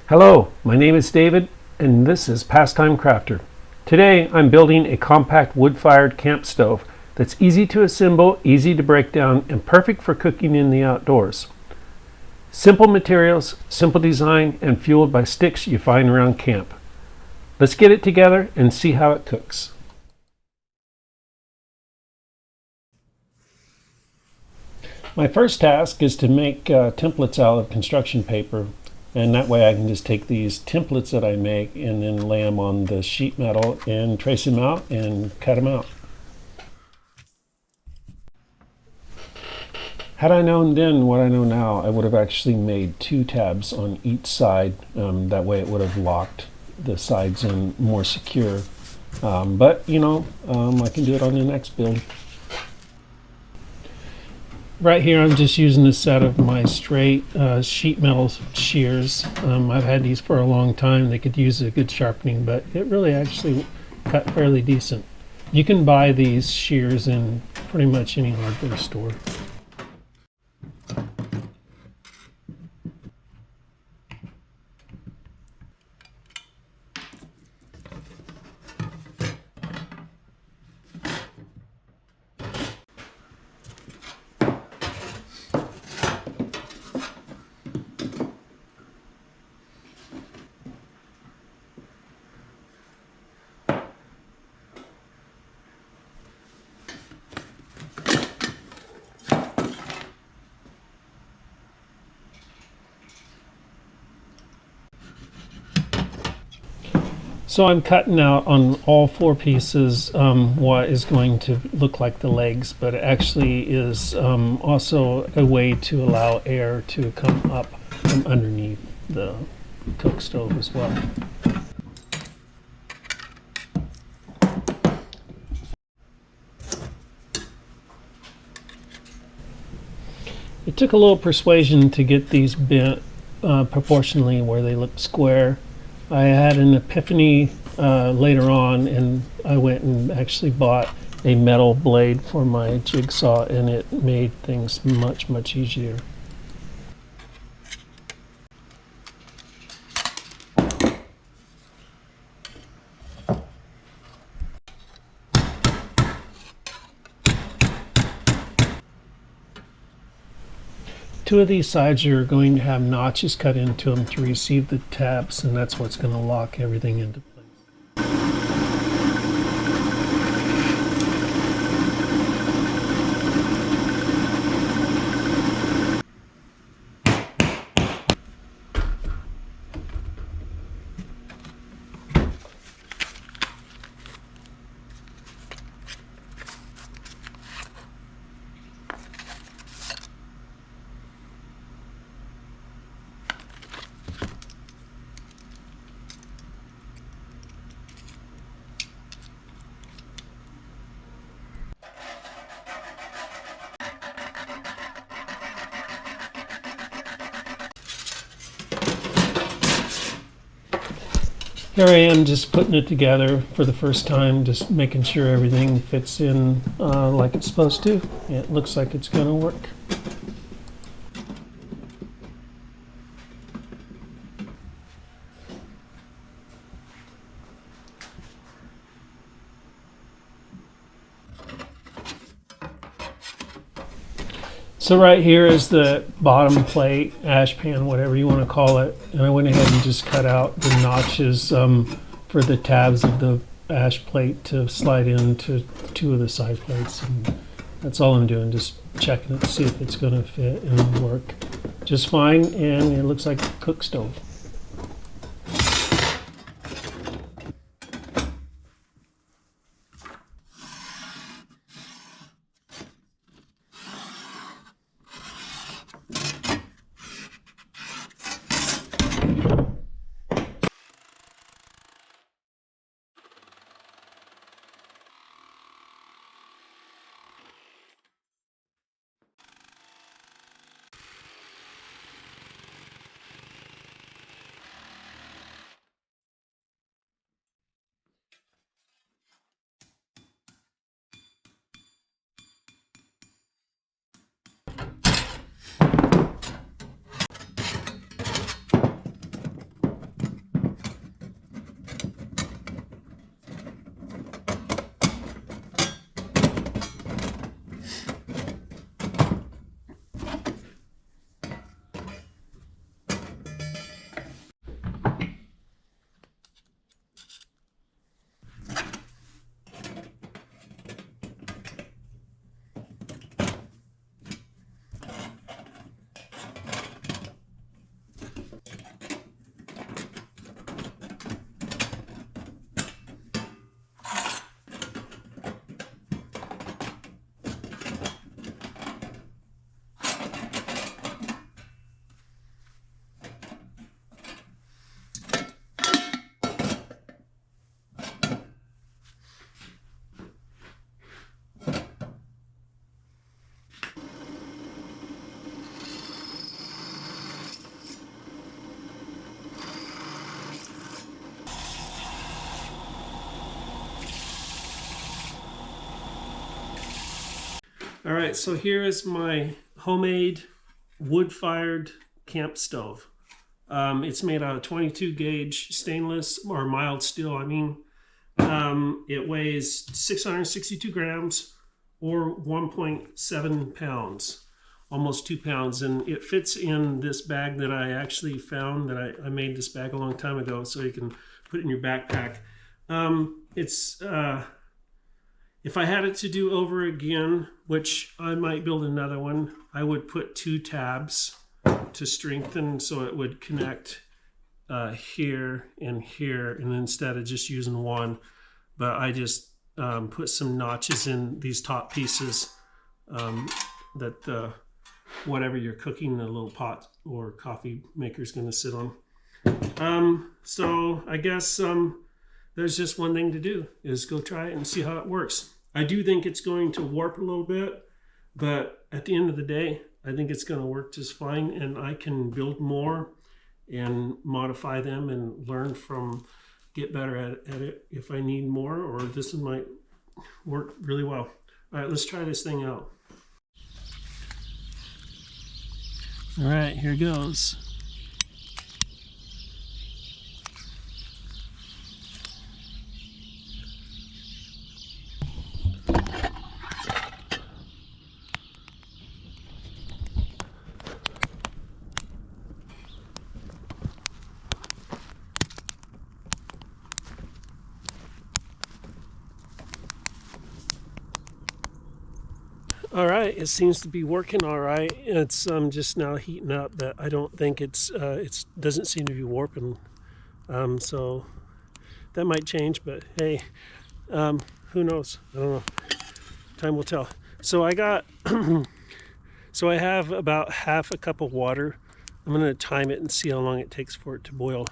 Hello, my name is David, and this is Pastime Crafter. Today I'm building a compact wood-fired camp stove that's easy to assemble, easy to break down, and perfect for cooking in the outdoors. Simple materials, simple design, and fueled by sticks you find around camp. Let's get it together and see how it cooks. My first task is to make templates out of construction paper, and that way I can just take these templates that I make and then lay them on the sheet metal and trace them out and cut them out. Had I known then what I know now, I would have actually made 2 tabs on each side. That way it would have locked the sides in more secure. But I can do it on the next build. Right here I'm just using a set of my straight sheet metal shears. I've had these for a long time. They could use a good sharpening, but it really actually cut fairly decent. You can buy these shears in pretty much any hardware store. So I'm cutting out on all 4 pieces what is going to look like the legs, but it actually is also a way to allow air to come up from underneath the cook stove as well. It took a little persuasion to get these bent proportionally where they look square. I had an epiphany later on, and I went and actually bought a metal blade for my jigsaw, and it made things much easier. Two of these sides are going to have notches cut into them to receive the tabs, and that's what's going to lock everything into place. Here I am just putting it together for the first time, just making sure everything fits in like it's supposed to. It looks like it's going to work. So right here is the bottom plate, ash pan, whatever you want to call it. And I went ahead and just cut out the notches for the tabs of the ash plate to slide into 2 of the side plates. And that's all I'm doing, just checking it to see if it's going to fit and work just fine. And it looks like a cook stove. All right, so here is my homemade wood-fired camp stove. It's made out of 22 gauge stainless, or mild steel, I mean. It weighs 662 grams or 1.7 pounds, almost 2 pounds. And it fits in this bag that I actually found, that I made this bag a long time ago, so you can put it in your backpack. If I had it to do over again, which I might build another one, I would put 2 tabs to strengthen so it would connect here, and instead of just using one. But I just put some notches in these top pieces that whatever you're cooking, the little pot or coffee maker is going to sit on. So I guess there's just one thing to do, is go try it and see how it works. I do think it's going to warp a little bit, but at the end of the day, I think it's going to work just fine, and I can build more and modify them and learn from, get better at it if I need more, or this one might work really well. All right, let's try this thing out. All right, here goes. All right, it seems to be working all right. It's just now heating up, but I don't think it doesn't seem to be warping. So that might change, but hey, who knows? I don't know. Time will tell. So I got, so I have about half a cup of water. I'm gonna time it and see how long it takes for it to boil.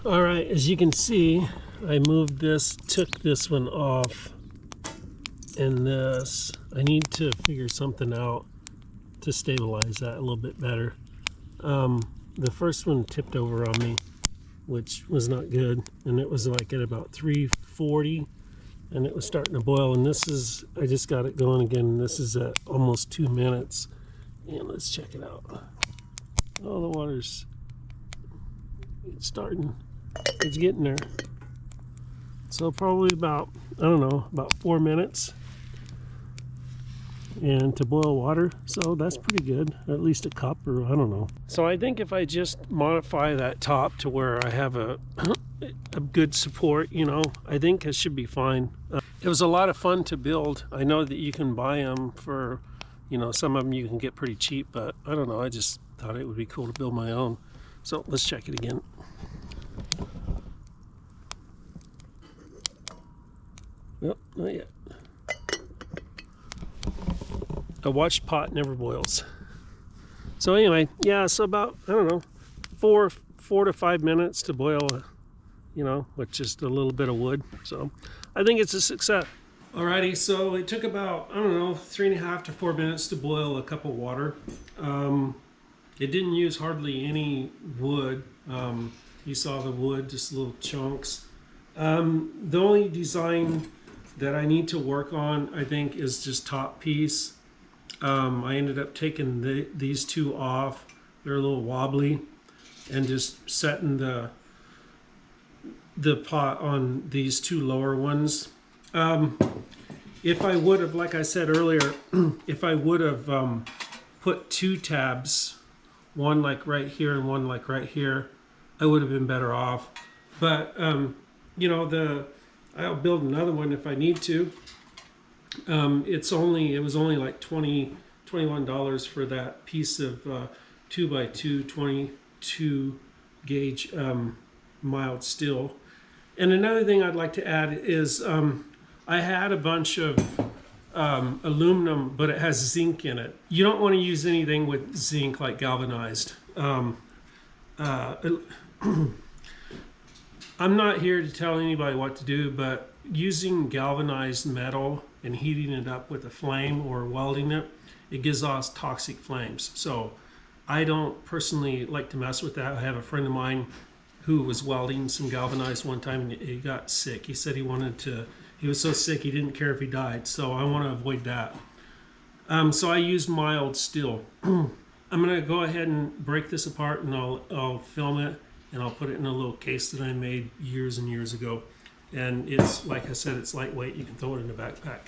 All right, as you can see, I moved this, took this one off, and this, I need to figure something out to stabilize that a little bit better. The first one tipped over on me, which was not good, and it was like at about 340, and it was starting to boil, and this is, I just got it going again, and this is at almost 2 minutes, and let's check it out. Oh, the water's, it's starting. It's getting there. So probably about, I don't know, about 4 minutes and to boil water. So that's pretty good, at least a cup, or I don't know. So I think if I just modify that top to where I have a good support, you know, I think it should be fine. It was a lot of fun to build. I know that you can buy them for, you know, some of them you can get pretty cheap, but I don't know, I just thought it would be cool to build my own. So let's check it again. Nope, not yet. A watched pot never boils. So anyway, yeah, so about, I don't know, four to 5 minutes to boil, you know, with just a little bit of wood. So I think it's a success. Alrighty, so it took about, I don't know, 3.5 to 4 minutes to boil a cup of water. It didn't use hardly any wood. You saw the wood, just little chunks. The only design that I need to work on, I think, is just top piece. I ended up taking these 2 off. They're a little wobbly, and just setting the pot on these 2 lower ones. If I would have, like I said earlier, if I would have put 2 tabs, one like right here and one like right here, I would have been better off. But you know, I'll build another one if I need to. It was only like $21 for that piece of 2x2 22 gauge mild steel. And another thing I'd like to add is I had a bunch of aluminum, but it has zinc in it. You don't want to use anything with zinc, like galvanized. I'm not here to tell anybody what to do, but using galvanized metal and heating it up with a flame or welding it, it gives off toxic flames. So I don't personally like to mess with that. I have a friend of mine who was welding some galvanized one time, and he got sick. He said he was so sick he didn't care if he died. So I want to avoid that. So I used mild steel. I'm gonna go ahead and break this apart, and I'll film it, and I'll put it in a little case that I made years and years ago. And it's, like I said, it's lightweight. You can throw it in a backpack.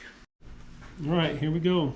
All right, here we go.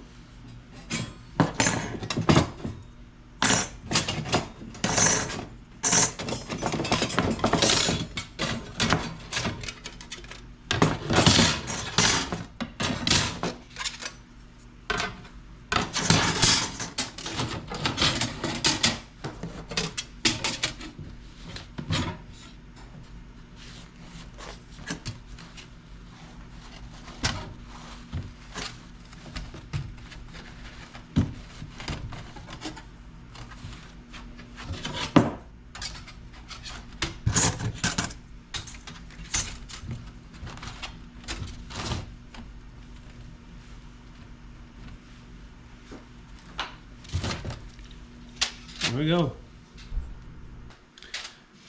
There we go.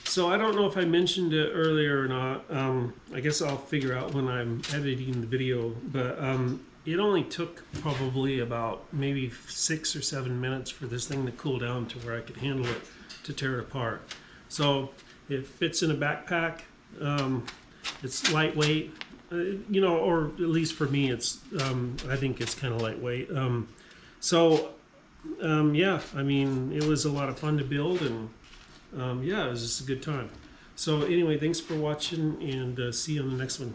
So I don't know if I mentioned it earlier or not. I guess I'll figure out when I'm editing the video, but it only took probably about maybe 6 or 7 minutes for this thing to cool down to where I could handle it to tear it apart. So it fits in a backpack. It's lightweight, you know, or at least for me, it's I think it's kind of lightweight. Yeah, I mean, it was a lot of fun to build, and yeah, it was just a good time. So anyway, thanks for watching, and see you on the next one.